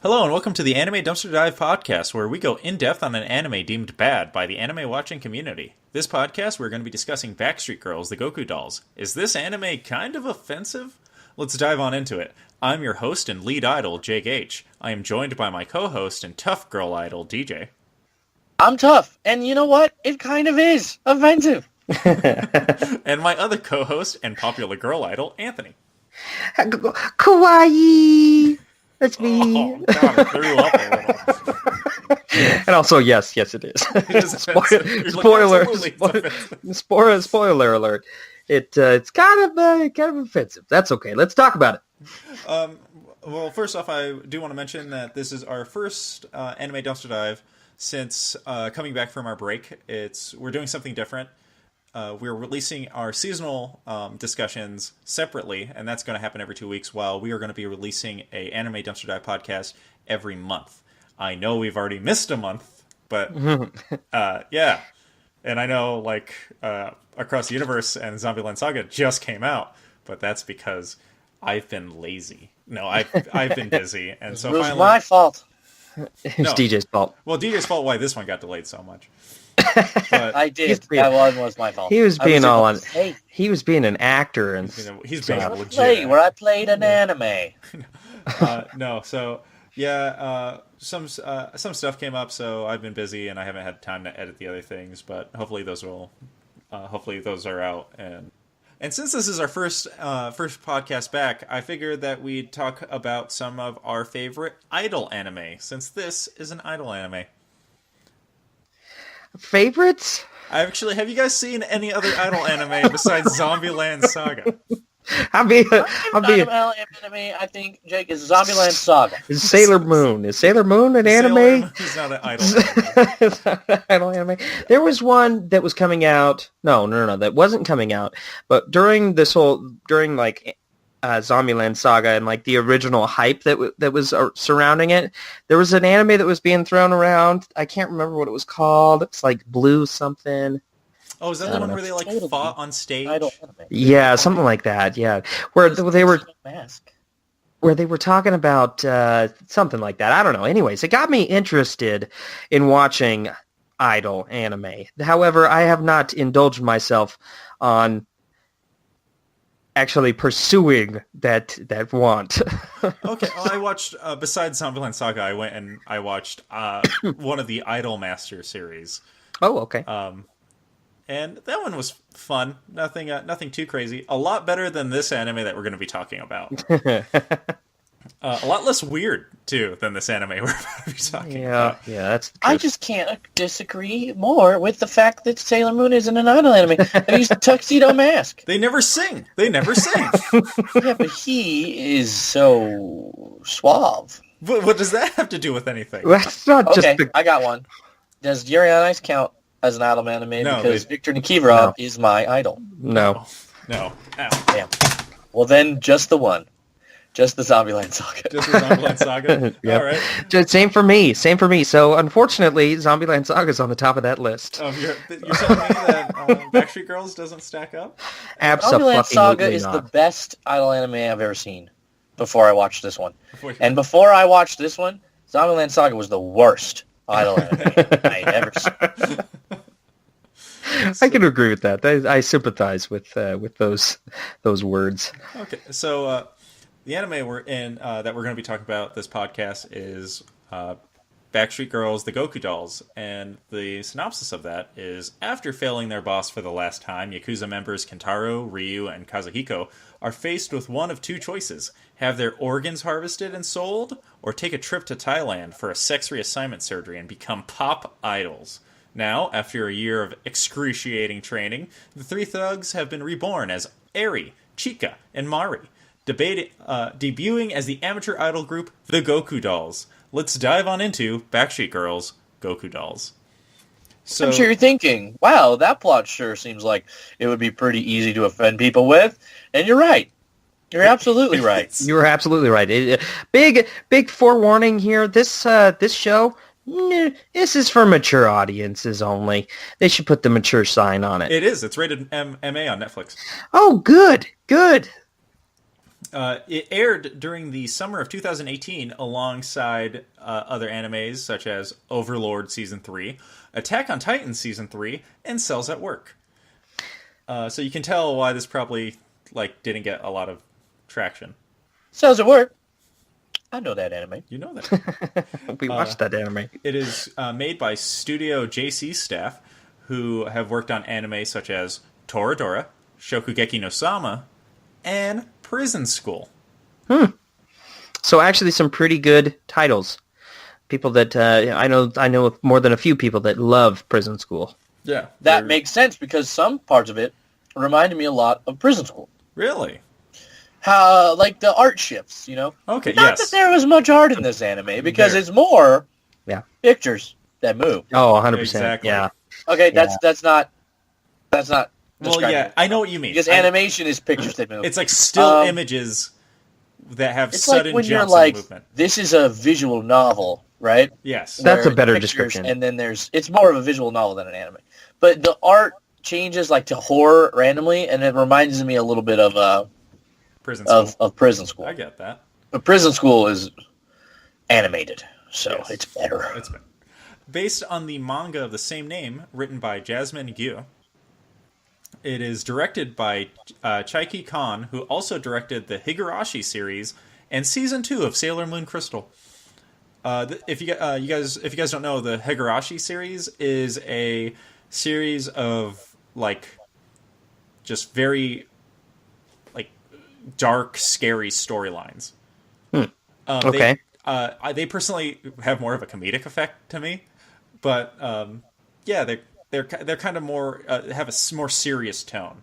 Hello and welcome to the Anime Dumpster Dive podcast, where we go in-depth on an anime deemed bad by the anime watching community. This podcast, we're going to be discussing Backstreet Girls, the Goku Dolls. Is this anime kind of offensive? Let's dive on into it. I'm your host and lead idol, Jake H. I am joined by my co-host and tough girl idol, DJ. I'm tough, and you know what? It kind of is offensive. And my other co-host and popular girl idol, Anthony. Kawaii! That's me. Oh, God, I threw up a little. And also, yes, it is. It is Spoiler alert. It's kind of offensive. That's okay. Let's talk about it. Well, first off, I do want to mention that this is our first anime dumpster dive since coming back from our break. We're doing something different. We're releasing our seasonal discussions separately, and that's going to happen every 2 weeks, while we are going to be releasing a Anime Dumpster Dive podcast every month. I know we've already missed a month, but yeah. And I know, Across the Universe and Zombieland Saga just came out, but that's because I've been lazy. No, I've been busy, and so it was finally... my fault. It's DJ's fault. Well, DJ's fault why this one got delayed so much. But I did. That one was my fault. He was being He was being an actor, and he's being legit. Where I played an anime. No, so yeah, some stuff came up, so I've been busy and I haven't had time to edit the other things. But hopefully those are out. And since this is our first podcast back, I figured that we'd talk about some of our favorite idol anime, since this is an idol anime. Favorites? Have you guys seen any other idol anime besides Zombieland Saga? I think, Jake, is Zombieland Saga. Is Sailor Moon. Is Sailor Moon an anime? He's not an idol anime. It's not an idol anime. There was one that was coming out. No, that wasn't coming out. But during Zombieland Saga and the original hype that was surrounding it, there was an anime that was being thrown around. I can't remember what it was called. It's like Blue something. Oh, is that the one where they fought on stage? Yeah, something like that. Yeah, where they were talking about something like that. I don't know. Anyways, it got me interested in watching idol anime. However, I have not indulged myself on actually pursuing that want. Okay, well, I watched, besides Zombieland Saga, I went and I watched one of the Idol Master series. Oh, okay. And that one was fun. Nothing too crazy. A lot better than this anime that we're going to be talking about. A lot less weird, too, than this anime we're about to be talking about. Yeah, that's the truth. I just can't disagree more with the fact that Sailor Moon isn't an idol anime. They use the Tuxedo Mask. They never sing. Yeah, but he is so suave. What does that have to do with anything? That's not just I got one. Does Yuri on Ice count as an idol anime? No, because Victor Nikiforov is my idol. No. Ow. Damn. Well, then just the one. Just the Zombieland Saga. Just the Zombieland Saga? Yep. All right. Same for me. So, unfortunately, Zombieland Saga is on the top of that list. You're telling me that Backstreet Girls doesn't stack up? Absolutely Zombieland Saga is not. the best idol anime I've ever seen before I watched this one. And before I watched this one, Zombieland Saga was the worst idol anime I ever seen. I can agree with that. I sympathize with those words. Okay, so the anime we're in that we're going to be talking about this podcast is Backstreet Girls, the Goku Dolls, and the synopsis of that is: after failing their boss for the last time, Yakuza members Kentaro, Ryu, and Kazuhiko are faced with one of two choices: have their organs harvested and sold, or take a trip to Thailand for a sex reassignment surgery and become pop idols. Now, after a year of excruciating training, the three thugs have been reborn as Eri, Chika, and Mari, debuting as the amateur idol group the Goku Dolls. Let's dive on into Backstreet Girls, Goku Dolls. So, I'm sure you're thinking, wow, that plot sure seems like it would be pretty easy to offend people with. And you're right. You're absolutely right. You were absolutely right. Big forewarning here. This show, this is for mature audiences only. They should put the mature sign on it. It is. It's rated MA on Netflix. Oh, good. It aired during the summer of 2018 alongside other animes such as Overlord Season 3, Attack on Titan Season 3, and Cells at Work. So you can tell why this probably didn't get a lot of traction. Cells at Work. I know that anime. You know that. We watched that anime. It is made by Studio JC staff who have worked on anime such as Toradora, Shokugeki no Sama, and Prison School. So actually some pretty good titles. People that I know more than a few people that love Prison School. Yeah. That makes sense because some parts of it reminded me a lot of Prison School. Really? How, the art shifts, you know? Okay, Not that there was much art in this anime because it's more pictures that move. Oh, 100%. Exactly. Yeah. Okay, that's not Well, yeah, I know what you mean. Because animation is pictures that move. It's like still images that have it's sudden like when jumps you're in movement. This is a visual novel, right? Yes. That's a better Pictures, description. And then it's more of a visual novel than an anime. But the art changes to horror randomly, and it reminds me a little bit of Prison School. Of Prison School. I get that. But Prison School is animated, so it's better. It's better. Based on the manga of the same name, written by Jasmine Gyu. It is directed by Chaiki Khan, who also directed the Higurashi series and season 2 of Sailor Moon Crystal. If you guys don't know, the Higurashi series is a series of just very dark, scary storylines. Okay. They personally have more of a comedic effect to me, but they're kind of more have a more serious tone,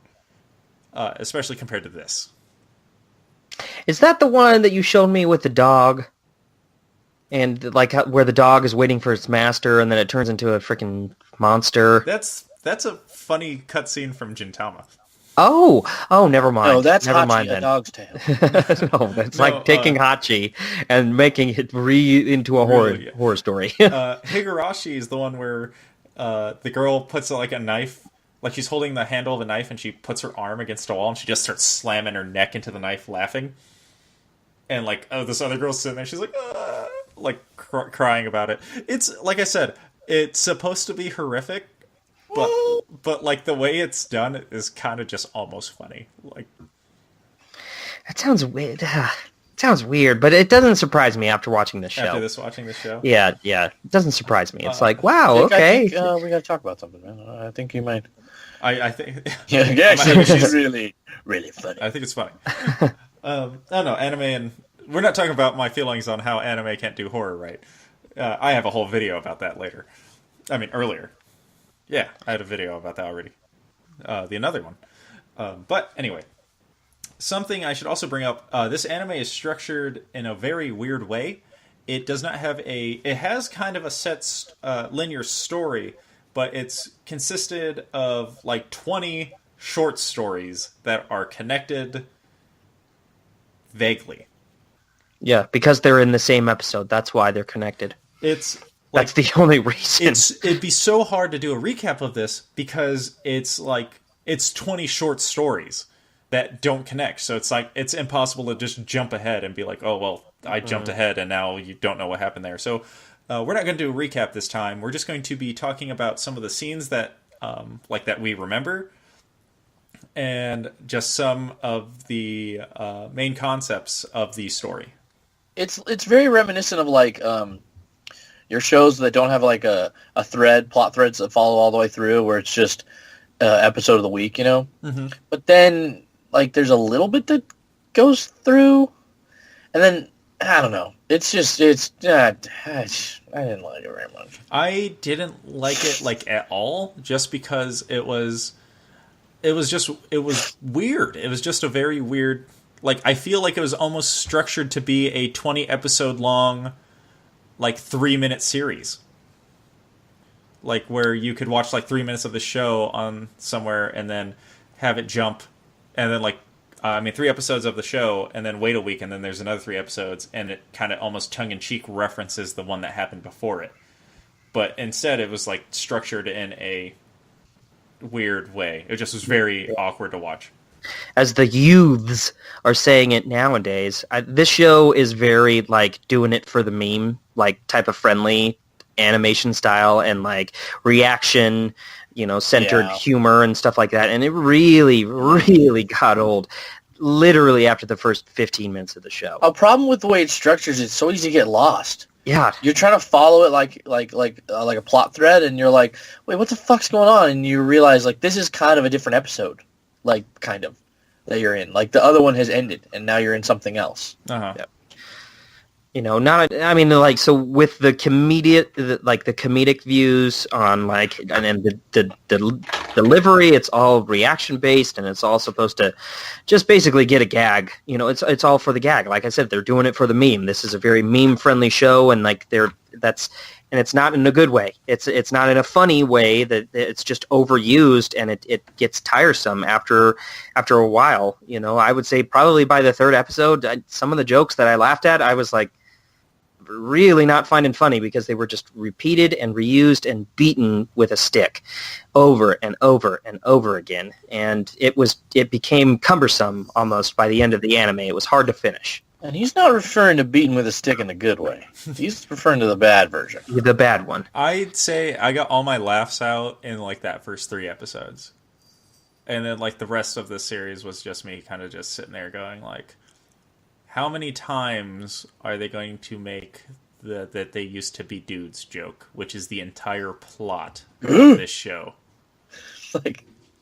especially compared to this. Is that the one that you showed me with the dog? And where the dog is waiting for its master, and then it turns into a freaking monster. That's a funny cutscene from Gintama. Oh, never mind. No, that's never Hachi, mind, a then. dog's tail. No, that's taking Hachi and making it into a horror story. Higurashi is the one where the girl puts a knife, she's holding the handle of a knife, and she puts her arm against a wall, and she just starts slamming her neck into the knife, laughing. And this other girl's sitting there, she's crying about it. It's like I said, it's supposed to be horrific. But the way it's done is kind of just almost funny. That sounds weird. Sounds weird, but it doesn't surprise me after watching this show. Watching this show? Yeah, it doesn't surprise me. It's wow, okay. I think, we got to talk about something, man. I think you might. I think... yeah, she's really, really funny. I think it's funny. I don't know, anime, and we're not talking about my feelings on how anime can't do horror right. I have a whole video about that earlier. Yeah, I had a video about that already. Another one. But anyway, something I should also bring up. This anime is structured in a very weird way. It does not have it has kind of a set linear story, but it's consisted of 20 short stories that are connected vaguely. Yeah, because they're in the same episode. That's why they're connected. That's the only reason. It'd be so hard to do a recap of this because it's 20 short stories that don't connect. So it's impossible to just jump ahead and be oh, well, I jumped ahead and now you don't know what happened there. So we're not going to do a recap this time. We're just going to be talking about some of the scenes that that we remember and just some of the main concepts of the story. It's very reminiscent of your shows that don't have a plot threads that follow all the way through, where it's just episode of the week, you know? Mm-hmm. But then, there's a little bit that goes through, and then, I don't know. I didn't like it very much. I didn't like it, at all, just because it was weird. It was just a very weird, I feel like it was almost structured to be a 20 episode long 3-minute series, where you could watch 3 minutes of the show on somewhere and then have it jump, and then 3 episodes of the show and then wait a week and then there's another 3 episodes, and it kind of almost tongue-in-cheek references the one that happened before it. But instead it was structured in a weird way. It just was very awkward to watch. as the youths are saying it nowadays. This show is very like doing it for the meme, like type of friendly animation style and like reaction, centered humor and stuff like that. And it really, really got old literally after the first 15 minutes of the show. A problem with the way it's structured is it's so easy to get lost. Yeah. You're trying to follow it like a plot thread, and you're like, wait, what the fuck's going on? And you realize, like, this is kind of a different episode, like, kind of, that you're in. Like, the other one has ended, and now you're in something else. Uh-huh. Yep. So with the comedic views on like, and then the delivery, it's all reaction based, and it's all supposed to just basically get a gag. It's all for the gag. Like I said, they're doing it for the meme. This is a very meme friendly show, and like and it's not in a good way. It's not in a funny way. That it's just overused, and it gets tiresome after a while. I would say probably by the third episode, some of the jokes that I laughed at, I was like, really not finding funny because they were just repeated and reused and beaten with a stick over and over and over again. And it became cumbersome almost by the end of the anime. It was hard to finish. And he's not referring to beating with a stick in a good way. He's referring to the bad version. The bad one. I'd say I got all my laughs out in like that first 3 episodes. And then like the rest of the series was just me kind of just sitting there going like, how many times are they going to make that they used to be dudes joke, which is the entire plot of this show?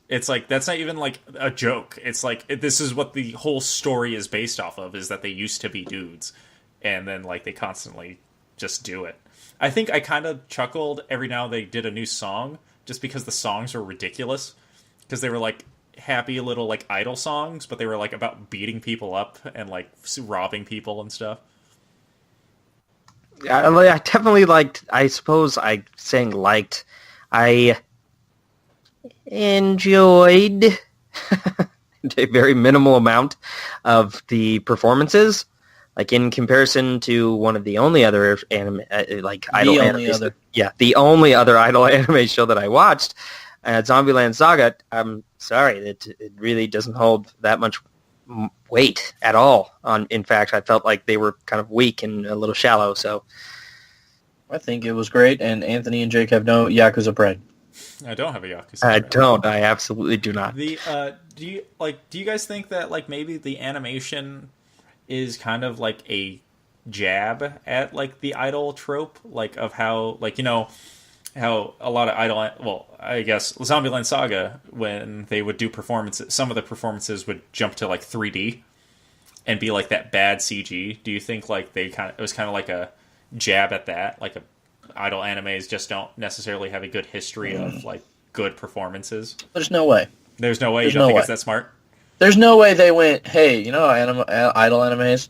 It's like, that's not even like a joke. It's like, this is what the whole story is based off of, is that they used to be dudes. And then like they constantly just do it. I think I kind of chuckled every now they did a new song just because the songs were ridiculous. Because they were like happy little like idol songs, but they were like about beating people up and like robbing people and stuff. I definitely liked. I suppose I enjoyed a very minimal amount of the performances, like in comparison to one of the only other anime, idol anime. Yeah, the only other idol anime show that I watched. Zombieland Saga, I'm sorry, it really doesn't hold that much weight at all. In fact, I felt like they were kind of weak and a little shallow. So, I think it was great, and Anthony and Jake have no Yakuza pride. I don't have a Yakuza. I don't. I absolutely do not. Do you guys think that like maybe the animation is kind of like a jab at like the idol trope, like of how like how a lot of idol, well, I guess Zombieland Saga, when they would do performances, some of the performances would jump to like 3D and be like that bad CG. Do you think like it was kind of like a jab at that? Like idol animes just don't necessarily have a good history of like good performances. There's no way. There's no way. You don't think it's that smart? There's no way they went, hey, idol animes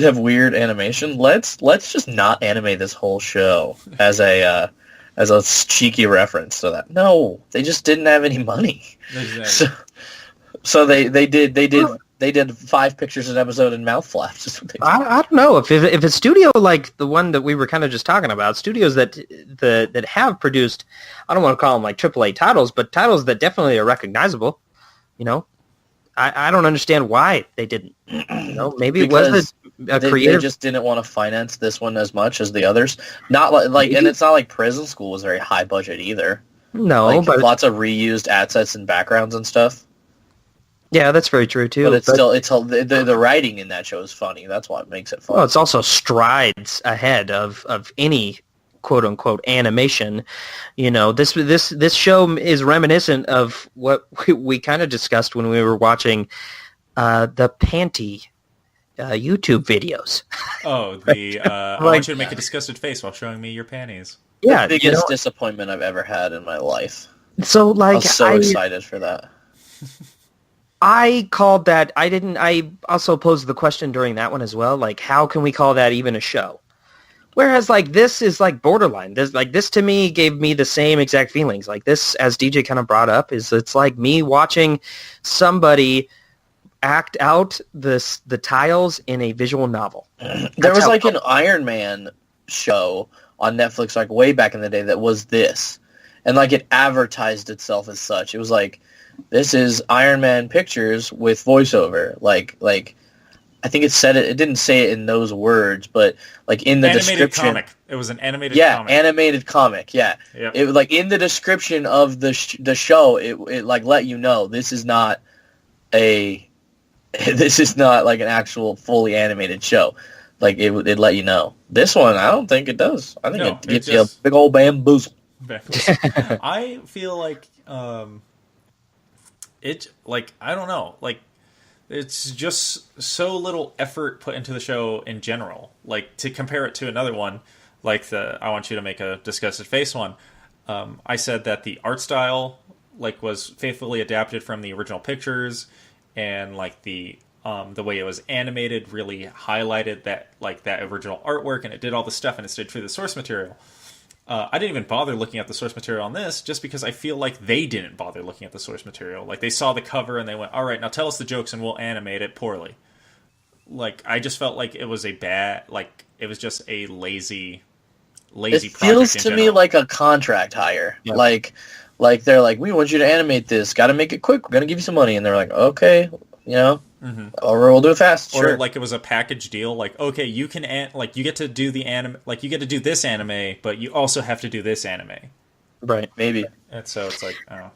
have weird animation. Let's just not animate this whole show as a cheeky reference to that. No, they just didn't have any money. Exactly. So they did 5 pictures an episode and mouth flaps. I don't know if a studio like the one that we were kind of just talking about, studios that have produced, I don't want to call them like AAA titles, but titles that definitely are recognizable. I don't understand why they didn't. Maybe it was a creative. They just didn't want to finance this one as much as the others. Not like, and it's not like Prison School was very high budget either. No, but lots of reused assets and backgrounds and stuff. Yeah, that's very true too. But the writing in that show is funny. That's what makes it fun. Well, it's also strides ahead of any quote unquote animation. This show is reminiscent of what we kind of discussed when we were watching the panty YouTube videos. Oh, I want you to make a disgusted face while showing me your panties. Yeah, the biggest disappointment I've ever had in my life. So like, I was so excited for that. I called that. I also posed the question during that one as well. Like, how can we call that even a show? Whereas, like, this is like borderline. This to me gave me the same exact feelings. Like this, as DJ kind of brought up, it's like me watching somebody act out the tiles in a visual novel. There was like an Iron Man show on Netflix like way back in the day that was this, and like it advertised itself as such. It was like This is Iron Man Pictures with voiceover. Like I think it didn't say it in those words, but like in the Animated description. comic. It was an animated Yeah, comic. animated comic. Yeah, Yep. it like in the description of the show, it like let you know this is not like an actual fully animated show. Like it let you know. This one, I don't think it does. I think No, it gives it you a just- big old bamboozle. I feel like it like I don't know, like it's just so little effort put into the show in general. Like to compare it to another one, like the I want you to make a disgusted face one. I said that the art style like was faithfully adapted from the original pictures, and like the way it was animated really highlighted that like that original artwork, and it did all the stuff and it stayed true to the source material. I didn't even bother looking at the source material on this just because I feel like they didn't bother looking at the source material. Like they saw the cover and they went, all right, now tell us the jokes and we'll animate it poorly. Like I just felt like it was it was just a lazy It project feels in to me general. like a contract hire. Yeah. Like they're like, we want you to animate this. Got to make it quick. We're gonna give you some money, and they're like, okay, or we'll do it fast. Or Sure. like it was a package deal. Like okay, you can you get to do the anime, like you get to do this anime, but you also have to do this anime. Right. Maybe. And so it's like, oh,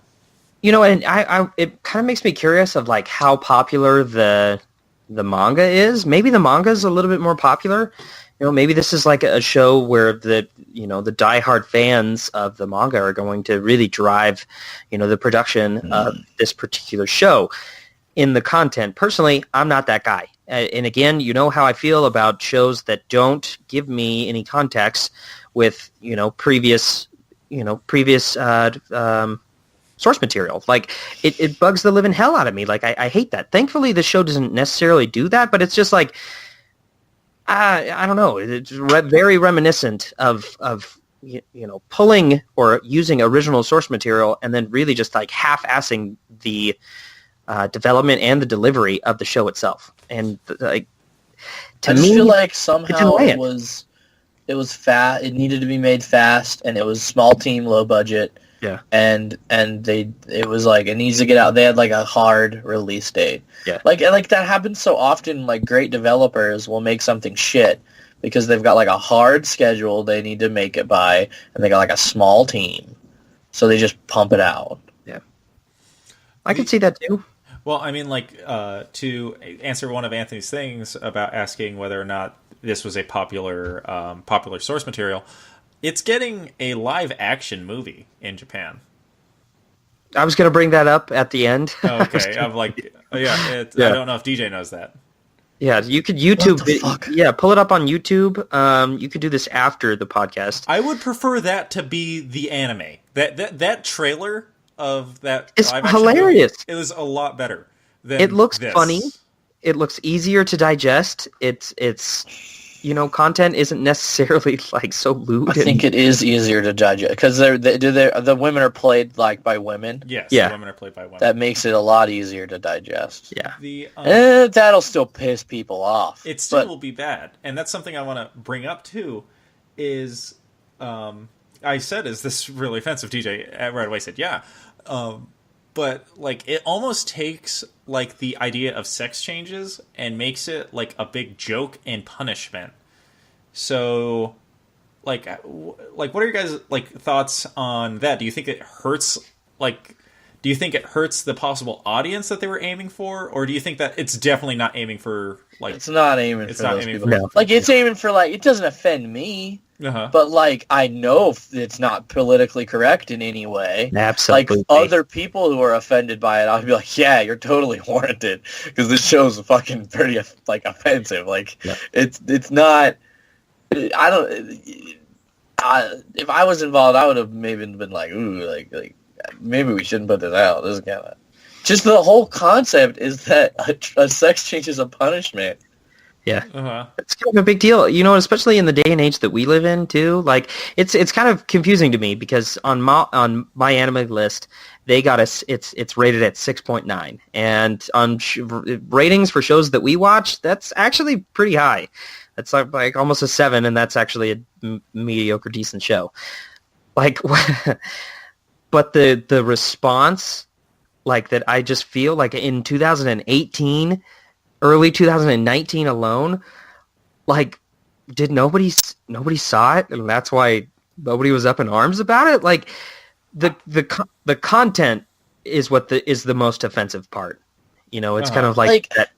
And I it kind of makes me curious of like how popular the manga is. Maybe the manga is a little bit more popular. Maybe this is like a show where the diehard fans of the manga are going to really drive, the production of this particular show in the content. Personally, I'm not that guy. And again, you know how I feel about shows that don't give me any context with, previous source material. Like it bugs the living hell out of me. Like I hate that. Thankfully, the show doesn't necessarily do that, but it's just like, I don't know. It's very reminiscent of pulling or using original source material and then really just like half-assing the development and the delivery of the show itself. And like to I just me, feel like it somehow didn't it land. was fast. It needed to be made fast, and it was small team, low budget. Yeah. And it was like it needs to get out. They had like a hard release date. Yeah. Like that happens so often. Like great developers will make something shit because they've got like a hard schedule they need to make it by, and they got like a small team, so they just pump it out. Yeah. I could see that too. well, I mean, like to answer one of Anthony's things about asking whether or not this was a popular source material. It's getting a live action movie in Japan. I was going to bring that up at the end. Okay, I'm like, yeah. I don't know if DJ knows that. Yeah, you could YouTube What the it. fuck? Yeah, pull it up on YouTube. You could do this after the podcast. I would prefer that to be the anime. That trailer of that It's live action hilarious. movie, it was a lot better than It looks this. funny. It looks easier to digest. It's content isn't necessarily like so lewd. I think it is easier to digest because the women are played like by women. Yes, Yeah. the women are played by women. That makes it a lot easier to digest. Yeah. The That'll still piss people off. it still but will be bad, and that's something I want to bring up too. Is I said, is this really offensive? DJ right away said, yeah, but like it almost takes like the idea of sex changes and makes it like a big joke and punishment. So, like what are your guys like thoughts on that? Do you think it hurts? Like, do you think it hurts the possible audience that they were aiming for, or do you think that it's definitely not aiming for like? it's not aiming It's for not those aiming people. for- Like it's aiming for like it doesn't offend me, Uh-huh. but like I know it's not politically correct in any way. Absolutely. Like other people who are offended by it, I'll be like, yeah, you're totally warranted because this show's fucking pretty like offensive. Like Yeah. it's not. I don't. If I was involved, I would have maybe been like, ooh, like maybe we shouldn't put this out. This is kind of just the whole concept is that a sex change is a punishment. Yeah. Uh-huh. It's kind of a big deal, especially in the day and age that we live in too. Like it's kind of confusing to me because on my anime list, they got us. It's rated at 6.9, and on ratings for shows that we watch, that's actually pretty high. That's like almost a 7, and that's actually a mediocre, decent show. Like, but the response like that I just feel like in 2018, early 2019 alone, like nobody saw it, and that's why nobody was up in arms about it. Like the content is what is the most offensive part. It's kind of like Like, that,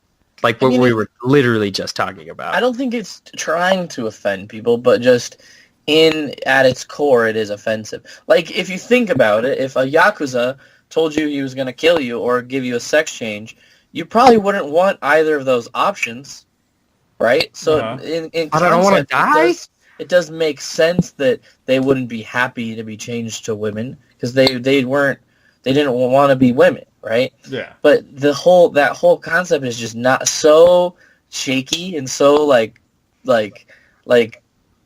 like I what mean, we were literally just talking I about. don't think it's trying to offend people, but just at its core, it is offensive. Like, if you think about it, if a Yakuza told you he was going to kill you or give you a sex change, you probably wouldn't want either of those options, right? So in I don't want to concept, die. it does make sense that they wouldn't be happy to be changed to women because they didn't want to be women, right? Yeah. But that whole concept is just not so shaky and so like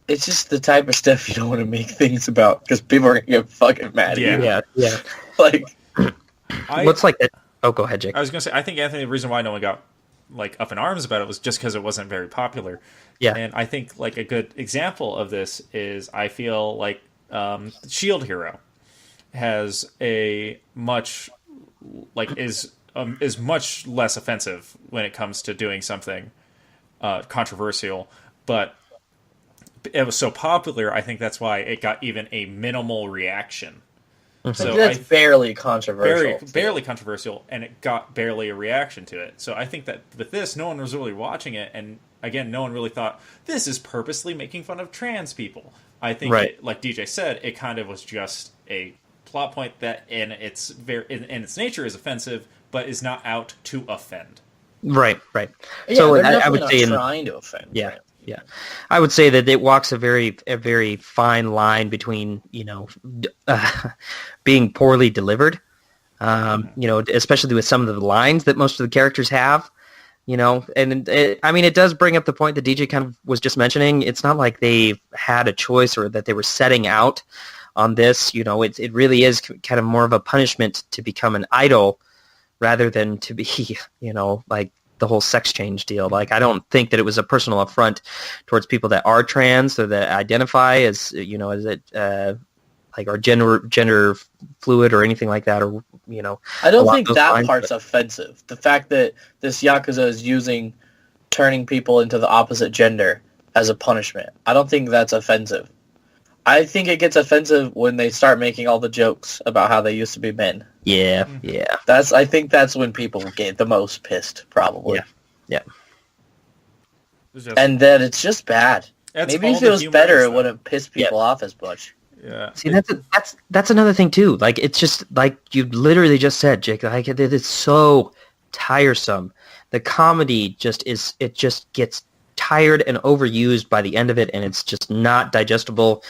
it's just the type of stuff you don't want to make things about because people are gonna get fucking mad at you. Yeah. Like, What's like that? Oh, go ahead, Jake. I was going to say, I think, Anthony, the reason why no one got like up in arms about it was just because it wasn't very popular. Yeah. And I think like a good example of this is I feel like Shield Hero has a much like is much less offensive when it comes to doing something controversial, but it was so popular. I think that's why it got even a minimal reaction. So that's barely controversial. barely controversial, and it got barely a reaction to it. So I think that with this, no one was really watching it, and again, no one really thought this is purposely making fun of trans people. I think, like DJ said, it kind of was just a plot point that, in its nature, is offensive, but is not out to offend. Right. Yeah, So they're I would definitely say, not trying to offend. yeah, right? yeah, I would say that it walks a very fine line between being poorly delivered, especially with some of the lines that most of the characters have. And it does bring up the point that DJ kind of was just mentioning. It's not like they had a choice or that they were setting out on this. It really is kind of more of a punishment to become an idol rather than to be, like the whole sex change deal. Like, I don't think that it was a personal affront towards people that are trans or that identify as, like, are gender fluid or anything like that, or I don't think that part's offensive. The fact that this Yakuza is using turning people into the opposite gender as a punishment, I don't think that's offensive. I think it gets offensive when they start making all the jokes about how they used to be men. Yeah. I think that's when people get the most pissed, probably. Yeah. And then it's just bad. Maybe if it was better, it wouldn't piss people off as much. Yeah. See, that's another thing too. Like, it's just like you literally just said, Jake. Like, it's so tiresome. The comedy just gets tired and overused by the end of it, and it's just not digestible.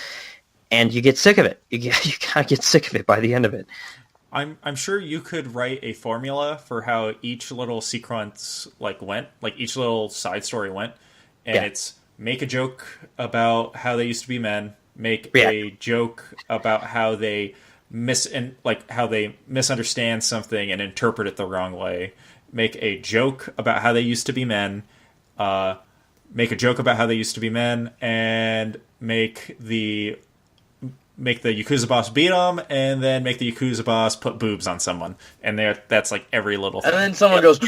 And you get sick of it. You gotta get sick of it by the end of it. I'm sure you could write a formula for how each little sequence went, like each little side story went, and it's make a joke about how they used to be men, make a joke about how they misunderstand something and interpret it the wrong way, make a joke about how they used to be men, make a joke about how they used to be men, and make the Yakuza boss beat them, and then make the Yakuza boss put boobs on someone. And that's like every little thing. And then someone goes,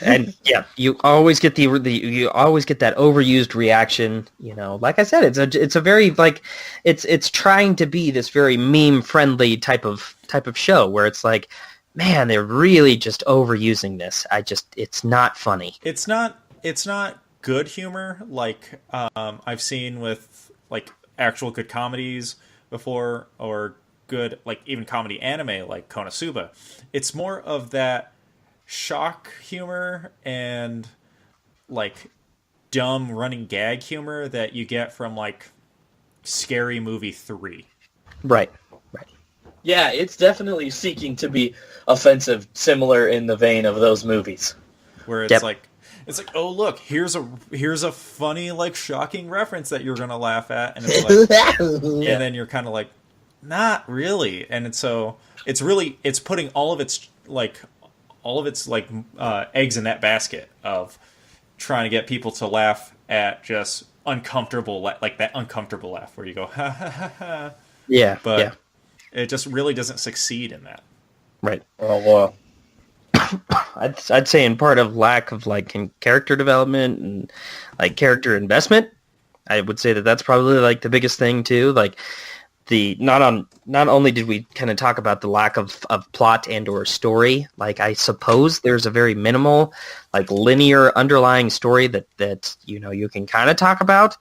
and you always get you always get that overused reaction. Like I said, it's a very, like, it's trying to be this very meme friendly type of show where it's like, man, they're really just overusing this. It's not funny. It's not good humor like I've seen with like actual good comedies before, or good, like, even comedy anime like Konosuba. It's more of that shock humor and like dumb running gag humor that you get from like Scary Movie 3. Right. Yeah, it's definitely seeking to be offensive, similar in the vein of those movies. Where it's like, oh look, here's a funny, like, shocking reference that you're gonna laugh at, and it's like, and then you're kind of like, not really, and it's putting all of its eggs in that basket of trying to get people to laugh at just uncomfortable, like that uncomfortable laugh where you go ha ha ha ha. Yeah, but it just really doesn't succeed in that. Right. Well, I'd say in part of lack of like in character development and like character investment. I would say that that's probably like the biggest thing too. Like not only did we kind of talk about the lack of plot and or story, like I suppose there's a very minimal like linear underlying story that you can kind of talk about,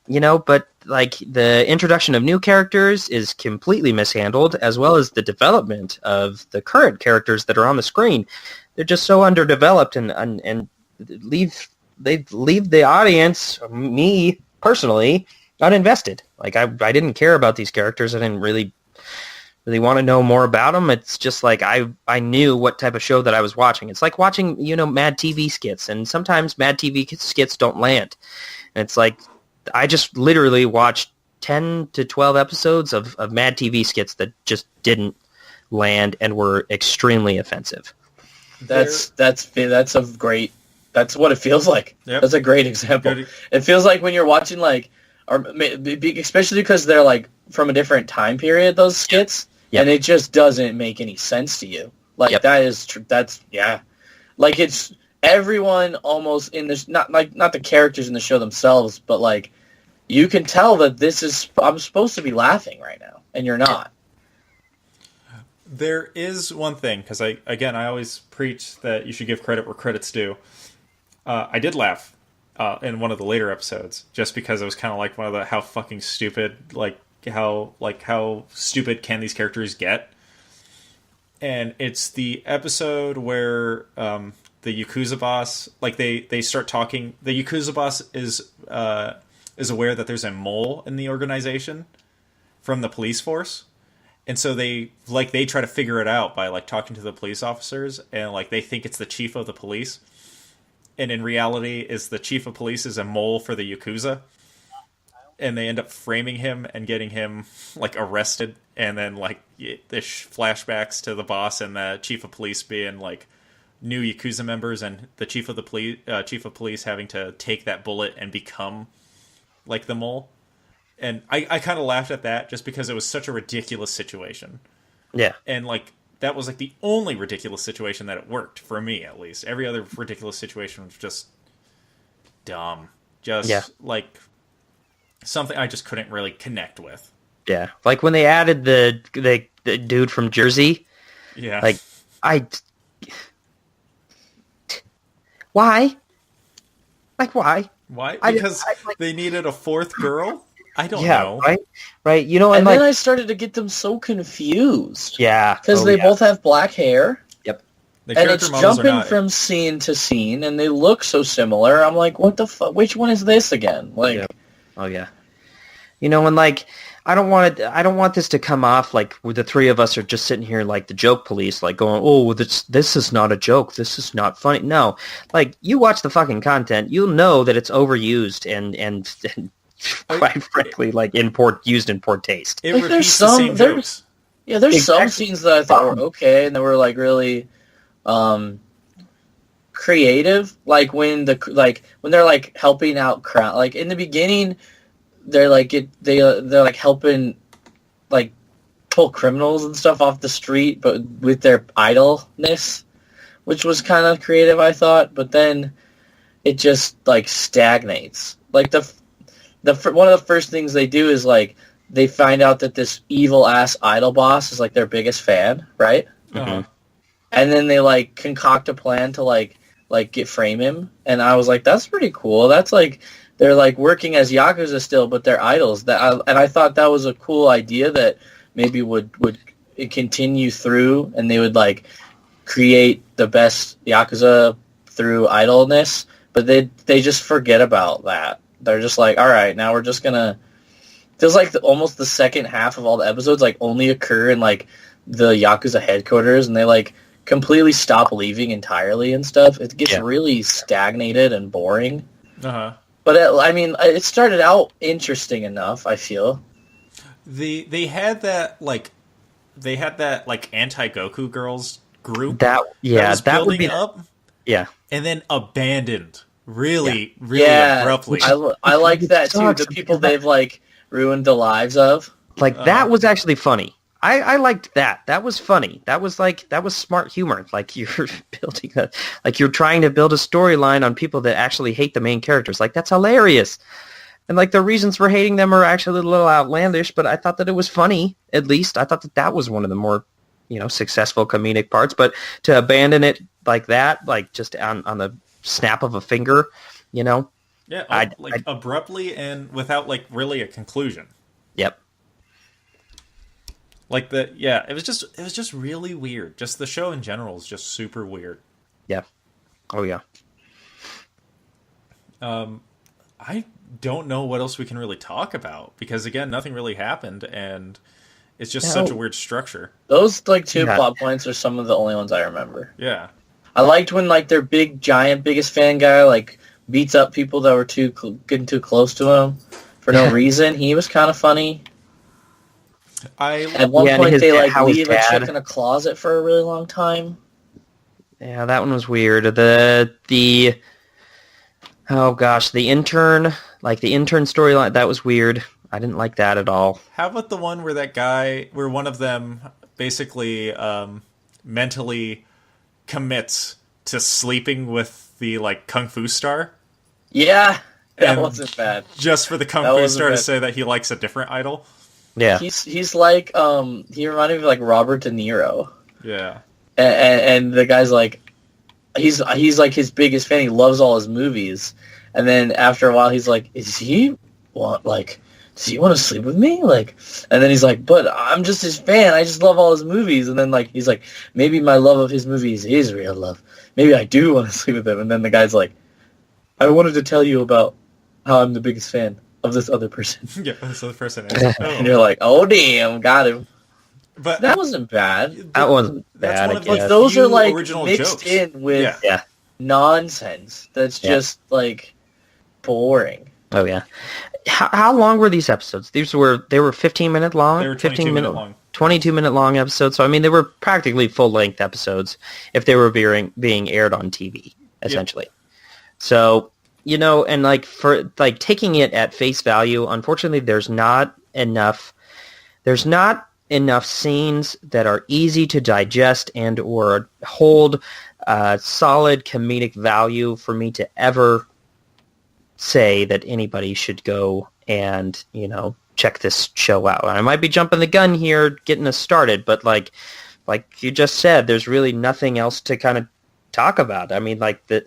but like the introduction of new characters is completely mishandled, as well as the development of the current characters that are on the screen. They're just so underdeveloped and leave the audience, me personally, uninvested. Like I didn't care about these characters. I didn't really want to know more about them. It's just like I knew what type of show that I was watching. It's like watching Mad TV skits, and sometimes Mad TV skits don't land. And it's like I just literally watched 10 to 12 episodes of Mad TV skits that just didn't land and were extremely offensive. That's what it feels like. Yep. That's a great example. Good. It feels like when you're watching especially because they're like from a different time period, those skits, and it just doesn't make any sense to you. Like like it's everyone almost in this, not the characters in the show themselves, but like you can tell that I'm supposed to be laughing right now, and you're not. There is one thing, because I always preach that you should give credit where credit's due. I did laugh in one of the later episodes, just because it was kind of like one of the how fucking stupid, how stupid can these characters get? And it's the episode where the Yakuza boss, like they start talking. The Yakuza boss is aware that there's a mole in the organization from the police force. And so they try to figure it out by like talking to the police officers, and like they think it's the chief of the police, and in reality is the chief of police is a mole for the Yakuza, and they end up framing him and getting him like arrested, and then like this flashbacks to the boss and the chief of police being like new Yakuza members, and the chief of police having to take that bullet and become like the mole. And I kind of laughed at that just because it was such a ridiculous situation. Yeah. And, like, that was, like, the only ridiculous situation that it worked, for me, at least. Every other ridiculous situation was just dumb. Just, like, something I just couldn't really connect with. Yeah. Like, when they added the dude from Jersey. Yeah. Like, why? Like, why? Why? Because they needed a fourth girl? I don't know. Right. And then I started to get them so confused. Yeah. Because they both have black hair. Yep. And it's jumping from scene to scene, and they look so similar. I'm like, what the fuck? Which one is this again? Like, yep. Oh yeah. And like, I don't want this to come off like where the three of us are just sitting here like the joke police, like going, oh, this is not a joke. This is not funny. No, like you watch the fucking content, you'll know that it's overused and quite frankly, like used in poor taste. It repeats the same jokes. Yeah, there's some scenes that I thought were okay, and they were like really creative. Like when they're like helping out crowd. Like in the beginning, they're like they're like helping like pull criminals and stuff off the street, but with their idleness, which was kind of creative, I thought. But then it just like stagnates. Like one of the first things they do is like they find out that this evil ass idol boss is like their biggest fan, right? Uh-huh. And then they like concoct a plan to like frame him, and I was like, that's pretty cool. That's like they're like working as Yakuza still, but they're idols. And I thought that was a cool idea that maybe would continue through, and they would like create the best Yakuza through idleness. But they just forget about that. They're just like, all right, now we're just gonna. Feels like almost the second half of all the episodes like only occur in like the Yakuza headquarters, and they like completely stop leaving entirely and stuff. It gets really stagnated and boring. Uh-huh. But it started out interesting enough, I feel. They had that anti-Goku girls group that was building would be up. Yeah. And then abandoned really abruptly. I like that too. The people they've like ruined the lives of. Like that was actually funny. I liked that. That was funny. That was smart humor. Like you're you're trying to build a storyline on people that actually hate the main characters. Like that's hilarious. And like the reasons for hating them are actually a little outlandish, but I thought that it was funny. At least I thought that was one of the more, successful comedic parts. But to abandon it like that, like just on the snap of a finger, Yeah, abruptly and without like really a conclusion. Yep. It was just really weird. Just the show in general is just super weird. Yeah. Oh yeah. I don't know what else we can really talk about because again, nothing really happened and it's just such a weird structure. Those like two plot points are some of the only ones I remember. Yeah. I liked when like their biggest fan guy like beats up people that were getting too close to him for no reason. He was kind of funny. At one point, they like leave a chick in a closet for a really long time. Yeah, that one was weird. The oh gosh, the intern storyline, that was weird. I didn't like that at all. How about the one where one of them basically mentally commits to sleeping with the like kung fu star? Yeah, that wasn't bad. Just for the kung fu star to say that he likes a different idol. Yeah, he's like he reminded me of like Robert De Niro. Yeah, and the guy's like he's like his biggest fan. He loves all his movies, and then after a while he's like, does he want to sleep with me? Like, and then he's like, but I'm just his fan. I just love all his movies. And then like he's like, maybe my love of his movies is real love. Maybe I do want to sleep with him. And then the guy's like, I wanted to tell you about how I'm the biggest fan of this other person. Yeah, this other person. And you're like, oh damn, got him. But that wasn't bad. That wasn't bad. One of but those are like mixed jokes. In with nonsense. That's just like boring. Oh yeah. How long were these episodes? They were 15-minute long. They were 22-minute long. 22-minute long episodes. So I mean, they were practically full-length episodes if they were being aired on TV, essentially. Yep. So and like for like taking it at face value, unfortunately, there's not enough scenes that are easy to digest and or hold solid comedic value for me to ever say that anybody should go and check this show out. I might be jumping the gun here getting us started, but like you just said, there's really nothing else to kind of talk about. I mean, like the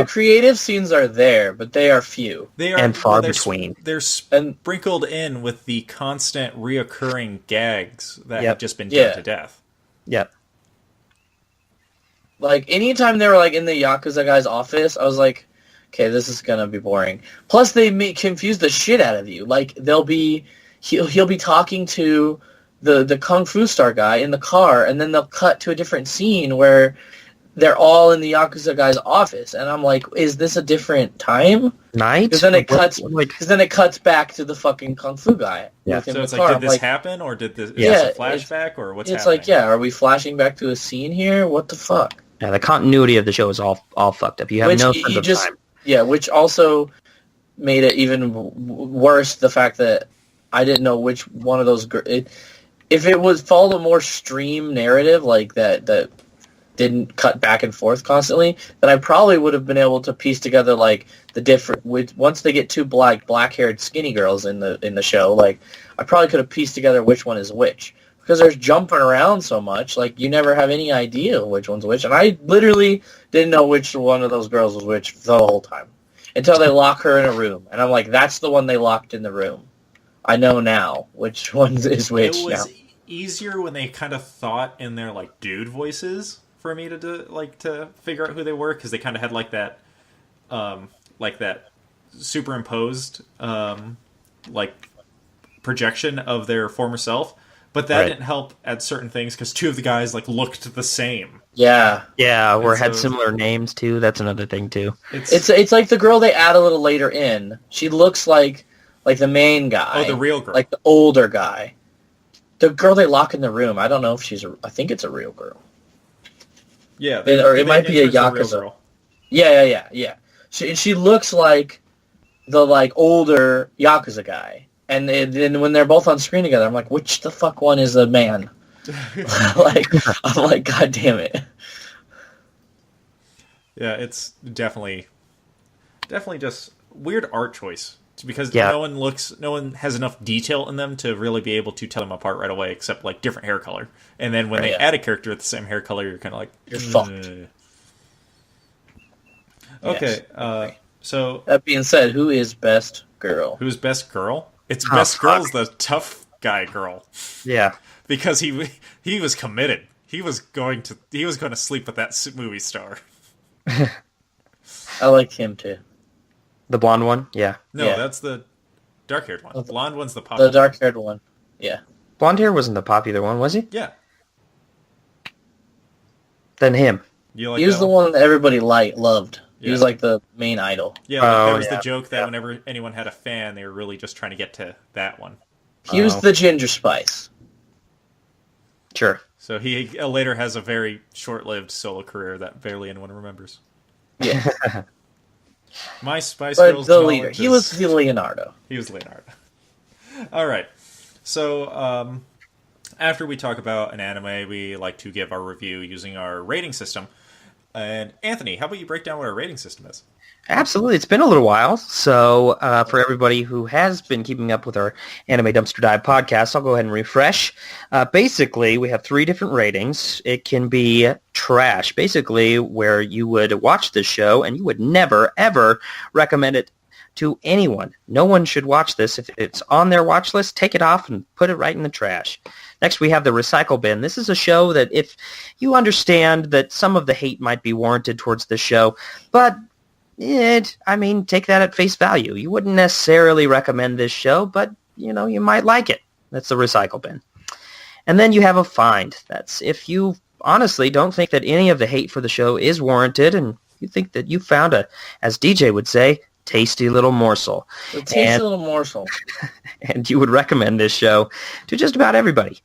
creative scenes are there, but they are few. They are and far between. They're sprinkled in with the constant reoccurring gags that have just been done to death. Yep. Like, anytime they were, like, in the Yakuza guy's office, I was like, okay, this is gonna be boring. Plus, they confuse the shit out of you. Like, he'll be talking to the Kung Fu star guy in the car, and then they'll cut to a different scene where they're all in the Yakuza guy's office. And I'm like, is this a different time? Night? Because then it cuts back to the fucking Kung Fu guy. Yeah. So it's like, did this happen? Or is this a flashback? Or what's happening? It's like, are we flashing back to a scene here? What the fuck? Yeah, the continuity of the show is all fucked up. You have no sense of time. Yeah, which also made it even worse, the fact that I didn't know which one of those... If it was followed a more stream narrative, like that didn't cut back and forth constantly, then I probably would have been able to piece together like the different... Once they get two black-haired skinny girls in the show, like I probably could have pieced together which one is which. Because there's jumping around so much, like, you never have any idea which one's which. And I literally didn't know which one of those girls was which the whole time. Until they lock her in a room. And I'm like, that's the one they locked in the room. I know now which one is which now. It was easier when they kind of thought in their, like, dude voices for me to figure out who they were. Because they kind of had, like that superimposed, projection of their former self. But that didn't help at certain things because two of the guys looked the same. Yeah, or had similar names too. That's another thing too. It's like the girl they add a little later in. She looks like the main guy. Oh, the real girl, like the older guy. The girl they lock in the room. I don't know if I think it's a real girl. Yeah, or it might be a Yakuza girl. Yeah. She looks like the older Yakuza guy. And then when they're both on screen together, I'm like, which the fuck one is a man? I'm like, God damn it. Yeah, it's definitely just weird art choice because Yeah. no one has enough detail in them to really be able to tell them apart right away, except like different hair color. And then when they add a character with the same hair color, you're kind of like, you're fucked. Okay, Yes. so That being said, who is best girl? who's best girl? It's Oh, best fuck. girl's the tough guy girl Yeah. because he was committed. He was going to sleep with that movie star. I like him too. The blonde one? Yeah. No, Yeah. that's the dark-haired one. Oh, the- Blonde one's the pop. The dark-haired one. Yeah. Blonde hair wasn't the popular one, was he? Yeah, Then him. you like He was that the one that everybody loved. He Yeah. was like the main idol. Yeah, like, Oh, that was yeah. the joke that Yeah. whenever anyone had a fan, they were really just trying to get to that one. He was Oh. the Ginger Spice. Sure. So he later has a very short-lived solo career that barely anyone remembers. Yeah. My Spice But Girls the knowledge leader. is- He was the Leonardo. He was Leonardo. All right. So after we talk about an anime, we like to give our review using our rating system. And Anthony, how about you break down what our rating system is? Absolutely. It's been a little while. So for everybody who has been keeping up with our Anime Dumpster Dive podcast, I'll go ahead and refresh. Basically, we have 3 different ratings. It can be trash, basically where you would watch this show and you would never, ever recommend it to anyone. No one should watch this. If it's on their watch list, take it off and put it right in the trash. Next, we have the recycle bin. This is a show that if you understand that some of the hate might be warranted towards the show, but take that at face value. You wouldn't necessarily recommend this show, but, you might like it. That's the recycle bin. And then you have a find. That's if you honestly don't think that any of the hate for the show is warranted and you think that you found a, as DJ would say, tasty little morsel. The tasty little morsel. And you would recommend this show to just about everybody.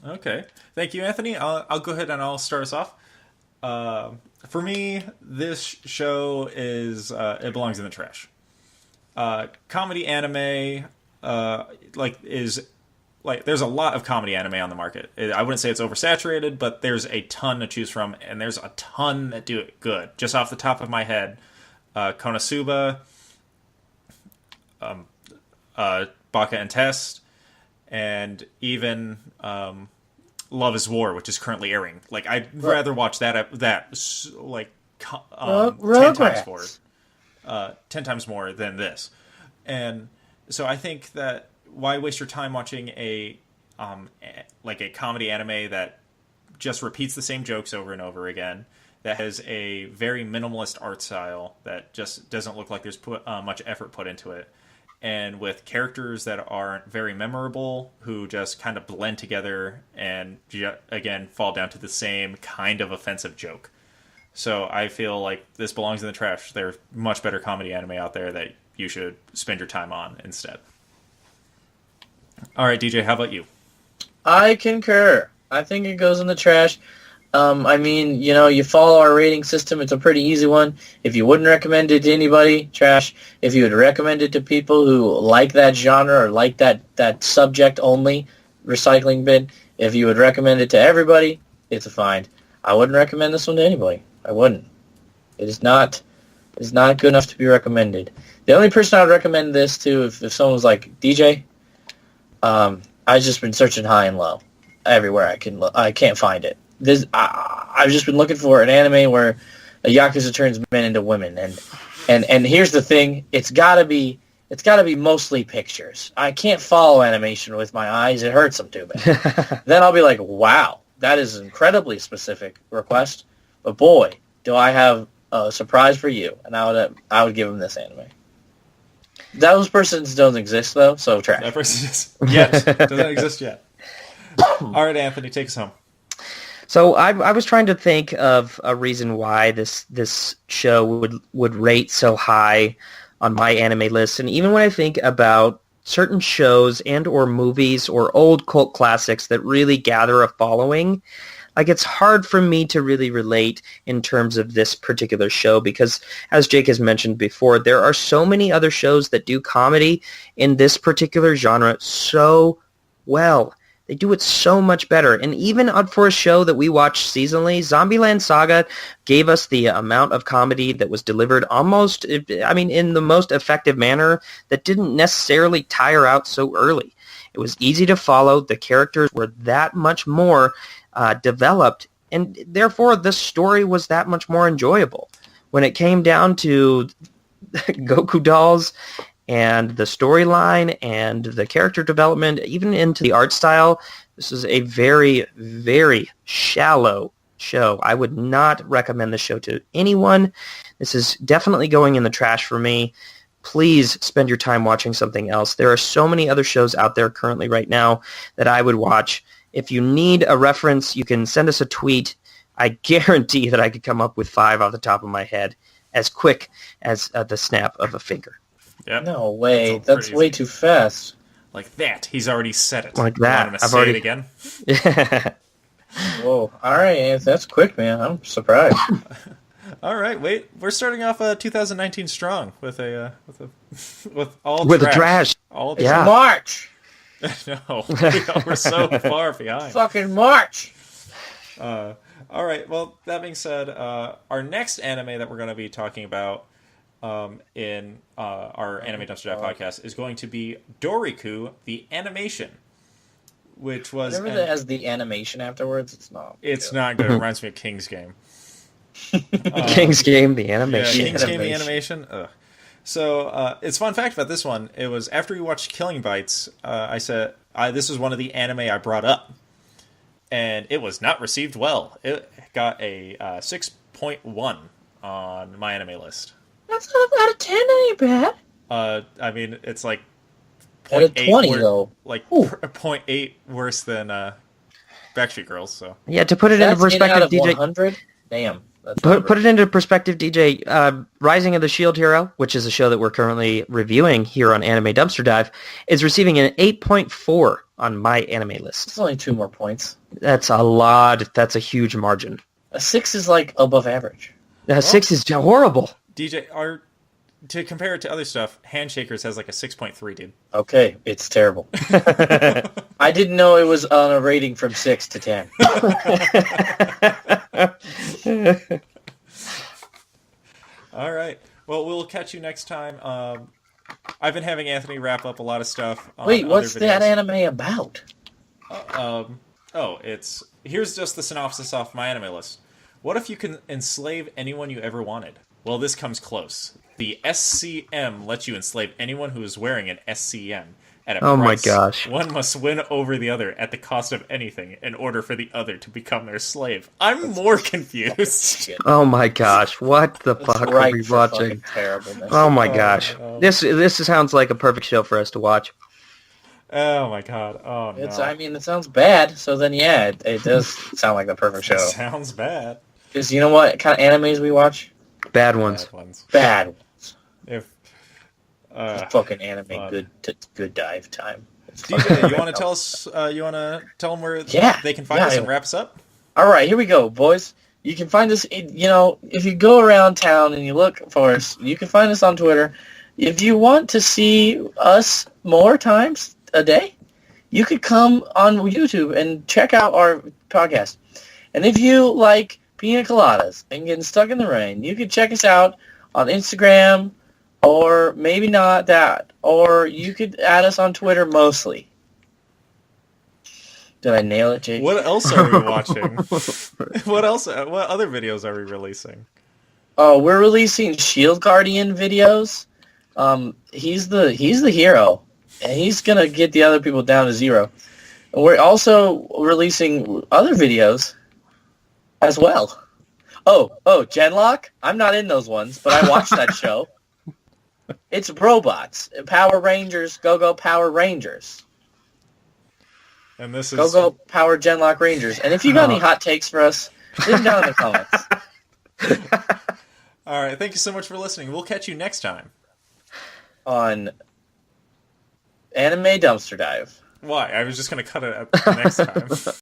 Okay. Thank you, Anthony. I'll go ahead and I'll start us off. For me, this show is it belongs in the trash. Comedy anime is there's a lot of comedy anime on the market. I wouldn't say it's oversaturated, but there's a ton to choose from, and there's a ton that do it good. Just off the top of my head, Konosuba, Baka and Test, and even Love is War, which is currently airing. Like, I'd rather watch that 10 times more than this. And so I think that why waste your time watching a comedy anime that just repeats the same jokes over and over again, that has a very minimalist art style that just doesn't look like there's much effort put into it, and with characters that aren't very memorable, who just kind of blend together and again fall down to the same kind of offensive joke. So I feel like this belongs in the trash. There's much better comedy anime out there that you should spend your time on instead. All right, DJ, how about you? I concur. I think it goes in the trash. You follow our rating system. It's a pretty easy one. If you wouldn't recommend it to anybody, trash. If you would recommend it to people who like that genre or like that subject only, recycling bin. If you would recommend it to everybody, it's a find. I wouldn't recommend this one to anybody. I wouldn't. It is not good enough to be recommended. The only person I would recommend this to, if someone was like, DJ, I've just been searching high and low everywhere I can. I can't find it. I've just been looking for an anime where a yakuza turns men into women, and here's the thing: it's gotta be mostly pictures. I can't follow animation with my eyes; it hurts them too bad. Then I'll be like, wow, that is an incredibly specific request. But boy, do I have a surprise for you, and I would give him this anime. Those persons don't exist though, so trash. That person doesn't exist yet. All right, Anthony, take us home. So I was trying to think of a reason why this show would rate so high on my anime list, and even when I think about certain shows and or movies or old cult classics that really gather a following, Like, it's hard for me to really relate in terms of this particular show because, as Jake has mentioned before, there are so many other shows that do comedy in this particular genre so well. They do it so much better. And even for a show that we watch seasonally, Zombieland Saga gave us the amount of comedy that was delivered almost, I mean, in the most effective manner that didn't necessarily tire out so early. It was easy to follow. The characters were that much more developed, and therefore the story was that much more enjoyable. When it came down to Goku dolls and the storyline and the character development, even into the art style, this is a very, very shallow show. I would not recommend the show to anyone. This is definitely going in the trash for me. Please spend your time watching something else. There are so many other shows out there currently right now that I would watch. If you need a reference, you can send us a tweet. I guarantee that I could come up with 5 off the top of my head as quick as the snap of a finger. Yep. No way. That's way too fast. Like that. He's already said it. Like that. I've already it again. Whoa. All right, that's quick, man. I'm surprised. All right, wait. We're starting off 2019 strong with a trash. All it's March. No, we're so far behind. Fucking March. All right. Well, that being said, our next anime that we're going to be talking about in our Anime Dumpster Dive podcast is going to be Doriku, the animation, which was whatever that has the animation afterwards. It's not. It's not good. It reminds me of King's Game. King's Game, the animation. Yeah, King's Game, the animation. Ugh. So, it's fun fact about this one. It was after we watched Killing Bites, I said this was one of the anime I brought up, and it was not received well. It got a 6.1 on my anime list. That's not out of 10 any bad. I mean, it's like out of 20 though. Like 0.8 worse than Backstreet Girls. So yeah, to put it into perspective, out of DJ. 100? Damn. Put it into perspective, DJ. Rising of the Shield Hero, which is a show that we're currently reviewing here on Anime Dumpster Dive, is receiving an 8.4 on my anime list. It's only 2 more points. That's a lot. That's a huge margin. A 6 is like above average. 6 is horrible. DJ, to compare it to other stuff, Handshakers has like a 6.3, dude. Okay, it's terrible. I didn't know it was on a rating from 6 to 10. All right. Well, we'll catch you next time. I've been having Anthony wrap up a lot of stuff. Wait, what's that anime about? Here's just the synopsis off my anime list. What if you can enslave anyone you ever wanted? Well, this comes close. The SCM lets you enslave anyone who is wearing an SCM at a price. Oh my gosh. One must win over the other at the cost of anything in order for the other to become their slave. I'm more confused. Oh my gosh. What the fuck are we watching? Oh my gosh. This sounds like a perfect show for us to watch. Oh my god. Oh no. It sounds bad, so then yeah, it does sound like the perfect show. It sounds bad. Because you know what kind of animes we watch? Bad ones. Bad ones. If fucking anime, good dive time. DJ, you want to tell us? You want to tell them where they can find us and wrap us up? All right, here we go, boys. You can find us. If you go around town and you look for us, you can find us on Twitter. If you want to see us more times a day, you could come on YouTube and check out our podcast. And if you like pina coladas and getting stuck in the rain, you can check us out on Instagram, or maybe not that, or you could add us on Twitter mostly. Did I nail it, Jake? What else are we watching? What other videos are we releasing? Oh, we're releasing Shield Guardian videos. He's the hero, and he's gonna get the other people down to 0. And we're also releasing other videos as well. Oh, Genlock? I'm not in those ones, but I watched that show. It's robots. Power Rangers, Go Power Rangers. And this is Go Power Genlock Rangers. And if you got any hot takes for us, leave them down in the comments. All right, thank you so much for listening. We'll catch you next time. On Anime Dumpster Dive. Why? I was just going to cut it at the next time.